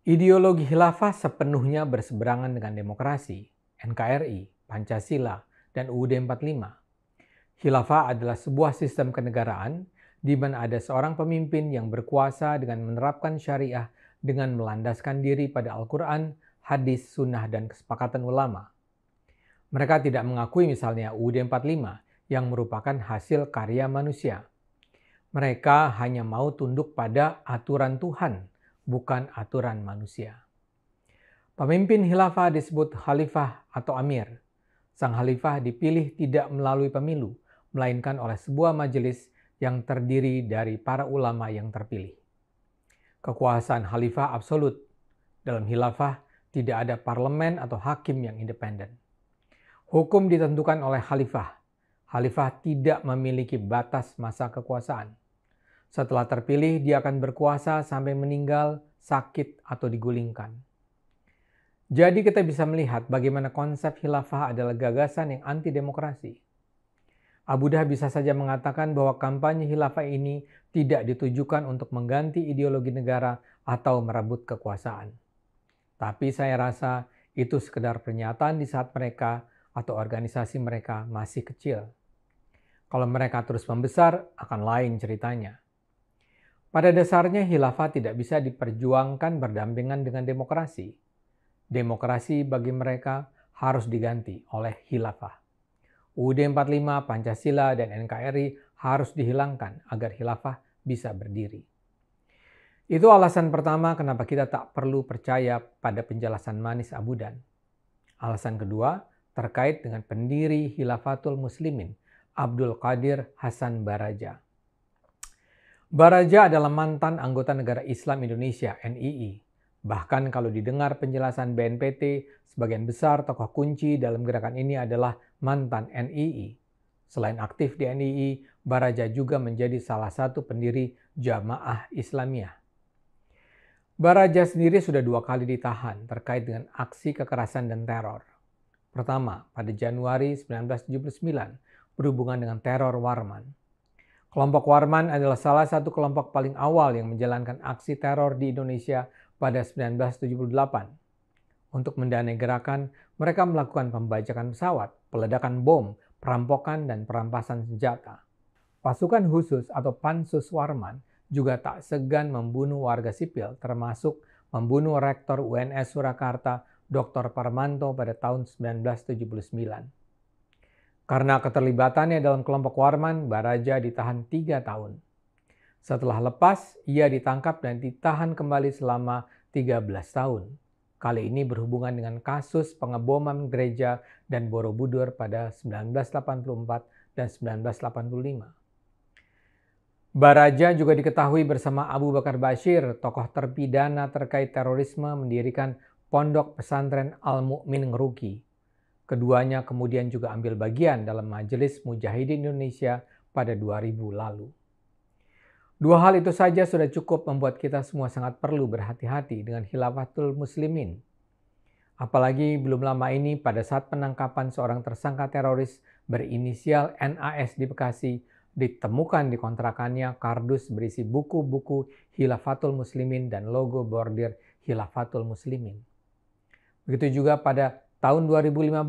Ideologi khilafah sepenuhnya berseberangan dengan demokrasi, NKRI, Pancasila, dan UUD 45. Khilafah adalah sebuah sistem kenegaraan di mana ada seorang pemimpin yang berkuasa dengan menerapkan syariah dengan melandaskan diri pada Al-Quran, hadis, sunnah, dan kesepakatan ulama. Mereka tidak mengakui misalnya UUD 45 yang merupakan hasil karya manusia. Mereka hanya mau tunduk pada aturan Tuhan, bukan aturan manusia. Pemimpin khilafah disebut khalifah atau amir. Sang khalifah dipilih tidak melalui pemilu, melainkan oleh sebuah majelis yang terdiri dari para ulama yang terpilih. Kekuasaan khalifah absolut. Dalam khilafah tidak ada parlemen atau hakim yang independen. Hukum ditentukan oleh khalifah. Khalifah tidak memiliki batas masa kekuasaan. Setelah terpilih, dia akan berkuasa sampai meninggal, sakit, atau digulingkan. Jadi kita bisa melihat bagaimana konsep khilafah adalah gagasan yang anti-demokrasi. Abu Dah bisa saja mengatakan bahwa kampanye khilafah ini tidak ditujukan untuk mengganti ideologi negara atau merebut kekuasaan. Tapi saya rasa itu sekedar pernyataan di saat mereka atau organisasi mereka masih kecil. Kalau mereka terus membesar, akan lain ceritanya. Pada dasarnya khilafah tidak bisa diperjuangkan berdampingan dengan demokrasi. Demokrasi bagi mereka harus diganti oleh khilafah. UUD 45, Pancasila, dan NKRI harus dihilangkan agar khilafah bisa berdiri. Itu alasan pertama kenapa kita tak perlu percaya pada penjelasan manis Abu Dan. Alasan kedua terkait dengan pendiri Khilafatul Muslimin, Abdul Qadir Hasan Baraja. Baraja adalah mantan anggota Negara Islam Indonesia (NII). Bahkan kalau didengar penjelasan BNPT, sebagian besar tokoh kunci dalam gerakan ini adalah mantan NII. Selain aktif di NII, Baraja juga menjadi salah satu pendiri Jamaah Islamiyah. Baraja sendiri sudah 2 kali ditahan terkait dengan aksi kekerasan dan teror. Pertama, pada Januari 1979, berhubungan dengan teror Warman. Kelompok Warman adalah salah satu kelompok paling awal yang menjalankan aksi teror di Indonesia pada 1978. Untuk mendanai gerakan, mereka melakukan pembajakan pesawat, peledakan bom, perampokan, dan perampasan senjata. Pasukan khusus atau Pansus Warman juga tak segan membunuh warga sipil, termasuk membunuh Rektor UNS Surakarta, Dr. Parmanto pada tahun 1979. Karena keterlibatannya dalam kelompok Warman, Baraja ditahan 3 tahun. Setelah lepas, ia ditangkap dan ditahan kembali selama 13 tahun. Kali ini berhubungan dengan kasus pengeboman gereja dan Borobudur pada 1984 dan 1985. Baraja juga diketahui bersama Abu Bakar Bashir, tokoh terpidana terkait terorisme, mendirikan Pondok Pesantren Al-Mu'min Ngeruki. Keduanya kemudian juga ambil bagian dalam Majelis Mujahidin Indonesia pada 2000 lalu. 2 hal itu saja sudah cukup membuat kita semua sangat perlu berhati-hati dengan Khilafatul Muslimin. Apalagi belum lama ini pada saat penangkapan seorang tersangka teroris berinisial NAS di Bekasi, ditemukan di kontrakannya kardus berisi buku-buku Khilafatul Muslimin dan logo bordir Khilafatul Muslimin. Begitu juga pada tahun 2015,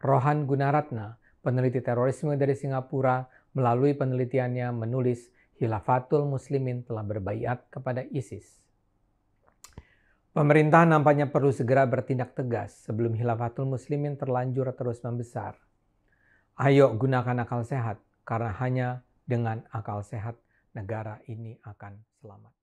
Rohan Gunaratna, peneliti terorisme dari Singapura, melalui penelitiannya menulis Khilafatul Muslimin telah berbaiat kepada ISIS. Pemerintah nampaknya perlu segera bertindak tegas sebelum Khilafatul Muslimin terlanjur terus membesar. Ayo gunakan akal sehat, karena hanya dengan akal sehat negara ini akan selamat.